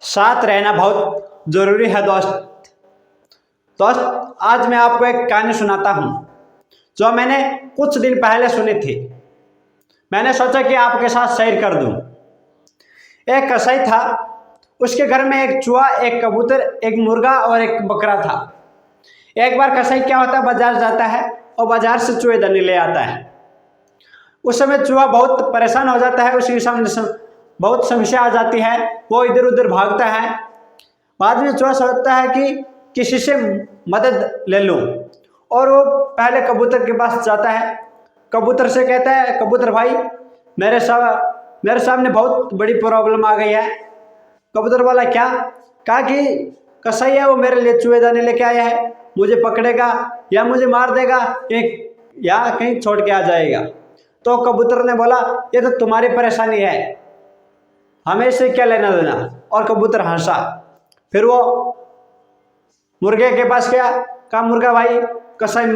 साथ रहना बहुत ज़रूरी है दोस्त। आज मैं आपको एक कहानी सुनाता हूँ जो मैंने कुछ दिन पहले सुनी थी। मैंने सोचा कि आपके साथ शेयर कर दूँ। एक कसाई था, उसके घर में एक चूहा, एक कबूतर, एक मुर्गा और एक बकरा था। एक बार कसाई क्या होता है, बाजार जाता है और बाजार से चूहेदानी ले आता है। उस समय चूहा बहुत परेशान हो जाता है, उसके सामने बहुत समस्या आ जाती है, वो इधर उधर भागता है। बाद में चूहा सोचता है कि किसी से मदद ले लूं और वो पहले कबूतर के पास जाता है। कबूतर से कहता है, कबूतर भाई मेरे सामने बहुत बड़ी प्रॉब्लम आ गई है। कबूतर वाला क्या? कहा कि कसाई है वो मेरे लिए चूहेदानी लेके आया है, मुझे पकड़ेगा या मुझे मार देगा या कहीं छोड़ के आ जाएगा। तो कबूतर ने बोला, ये तो तुम्हारी परेशानी है, हमें इससे क्या लेना देना। और कबूतर हंसा। फिर वो मुर्गे के पास गया, कहा मुर्गा भाई, कसाई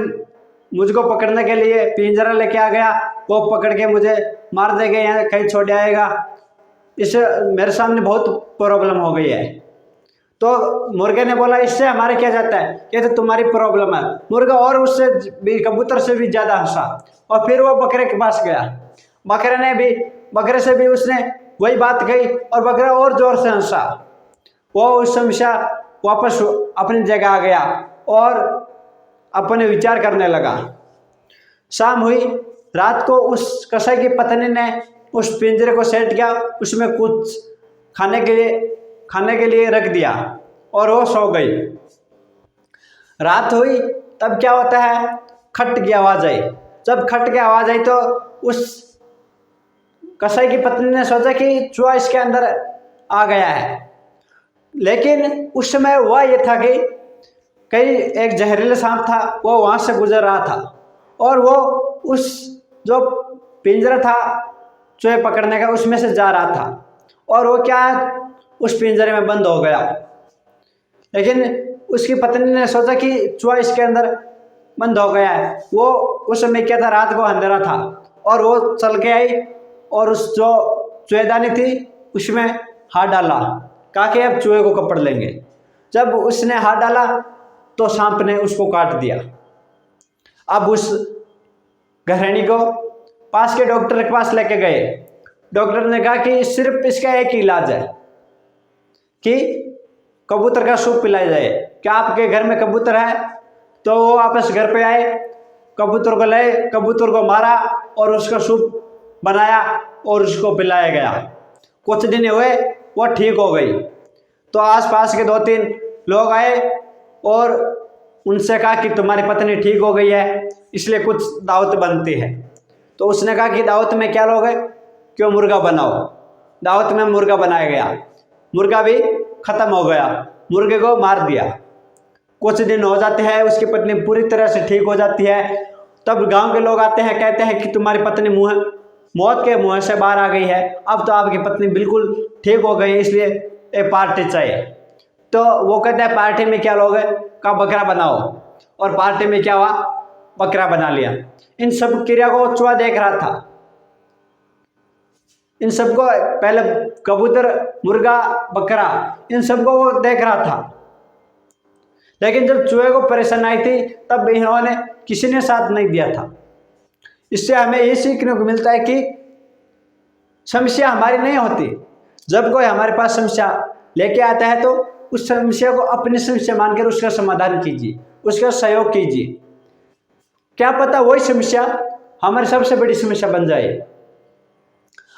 मुझको पकड़ने के लिए पिंजरा लेके आ गया, वो पकड़ के मुझे मार देगा या कहीं छोड़ आएगा, इससे मेरे सामने बहुत प्रॉब्लम हो गई है। तो मुर्गे ने बोला, इससे हमारे क्या जाता है, ये तो तुम्हारी प्रॉब्लम है। मुर्गा और उससे भी, कबूतर से भी ज़्यादा हंसा। और फिर वो बकरे के पास गया, बकरे से भी उसने वही बात कही और बकरा और जोर से हंसा। वो उस समस्या वापस अपनी जगह आ गया और अपने विचार करने लगा। शाम हुई, रात को उस कसाई की पत्नी ने उस पिंजरे को सेट किया, उसमें कुछ खाने के लिए रख दिया और वो सो गई। रात हुई, तब क्या होता है, खट की आवाज़ आई। जब खट की आवाज़ आई तो उस कसाई की पत्नी ने सोचा कि चूहा इसके अंदर आ गया है। लेकिन उस समय हुआ ये था कि कई एक जहरीला सांप था, वो वहाँ से गुजर रहा था और वो उस जो पिंजरा था चूहे पकड़ने का, उसमें से जा रहा था और वो क्या उस पिंजरे में बंद हो गया। लेकिन उसकी पत्नी ने सोचा कि चूहा इसके अंदर बंद हो गया है। वो उस समय क्या था, रात को अंधेरा था और वो चल के आई और उस जो चूहेदानी थी उसमें हाथ डाला, कहा कि अब चूहे को पकड़ लेंगे। जब उसने हाथ डाला तो सांप ने उसको काट दिया। अब उस गृहिणी को पास के डॉक्टर के पास लेके गए। डॉक्टर ने कहा कि सिर्फ इसका एक ही इलाज है कि कबूतर का सूप पिलाया जाए। क्या आपके घर में कबूतर है? तो वो वापस घर पे आए, कबूतर को लाए, कबूतर को मारा और उसका सूप बनाया और उसको पिलाया गया। कुछ दिन हुए, वो ठीक हो गई। तो आसपास के 2-3 लोग आए और उनसे कहा कि तुम्हारी पत्नी ठीक हो गई है, इसलिए कुछ दावत बनती है। तो उसने कहा कि दावत में क्या लोगे, क्यों मुर्गा बनाओ। दावत में मुर्गा बनाया गया, मुर्गा भी खत्म हो गया, मुर्गे को मार दिया। कुछ दिन हो जाते हैं, उसकी पत्नी पूरी तरह से ठीक हो जाती है। तब गांव के लोग आते हैं, कहते हैं कि तुम्हारी पत्नी मौत के मुंह से बाहर आ गई है, अब तो आपकी पत्नी बिल्कुल ठीक हो गई, इसलिए एक पार्टी चाहिए। तो वो कहते हैं पार्टी में क्या लोगे? का बकरा बनाओ। और पार्टी में क्या हुआ, बकरा बना लिया। इन सब क्रिया को चूहा देख रहा था। इन सबको पहले कबूतर, मुर्गा, बकरा, इन सबको वो देख रहा था। लेकिन जब चूहे को परेशानी आई थी तब इन्होंने किसी ने साथ नहीं दिया था। इससे हमें ये सीखने को मिलता है कि समस्या हमारी नहीं होती। जब कोई हमारे पास समस्या लेके आता है तो उस समस्या को अपनी समस्या मानकर उसका समाधान कीजिए, उसका सहयोग कीजिए। क्या पता वही समस्या हमारी सबसे बड़ी समस्या बन जाए।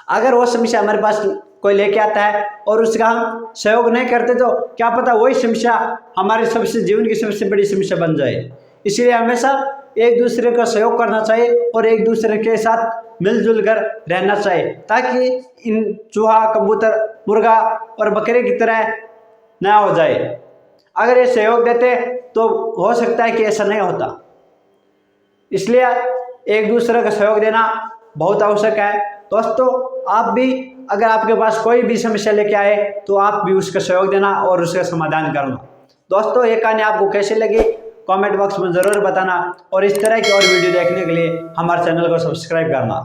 अगर वो समस्या हमारे पास कोई लेके आता है और उसका हम सहयोग नहीं करते तो क्या पता वही समस्या हमारे सबसे जीवन की सबसे बड़ी समस्या बन जाए। इसलिए हमेशा एक दूसरे का सहयोग करना चाहिए और एक दूसरे के साथ मिलजुल कर रहना चाहिए, ताकि इन चूहा, कबूतर, मुर्गा और बकरे की तरह ना हो जाए। अगर ये सहयोग देते तो हो सकता है कि ऐसा नहीं होता। इसलिए एक दूसरे का सहयोग देना बहुत आवश्यक है। दोस्तों, आप भी अगर आपके पास कोई भी समस्या लेके आए तो आप भी उसका सहयोग देना और उसका समाधान करना। दोस्तों, ये कहानी आपको कैसी लगी कमेंट बॉक्स में ज़रूर बताना और इस तरह की और वीडियो देखने के लिए हमारे चैनल को सब्सक्राइब करना।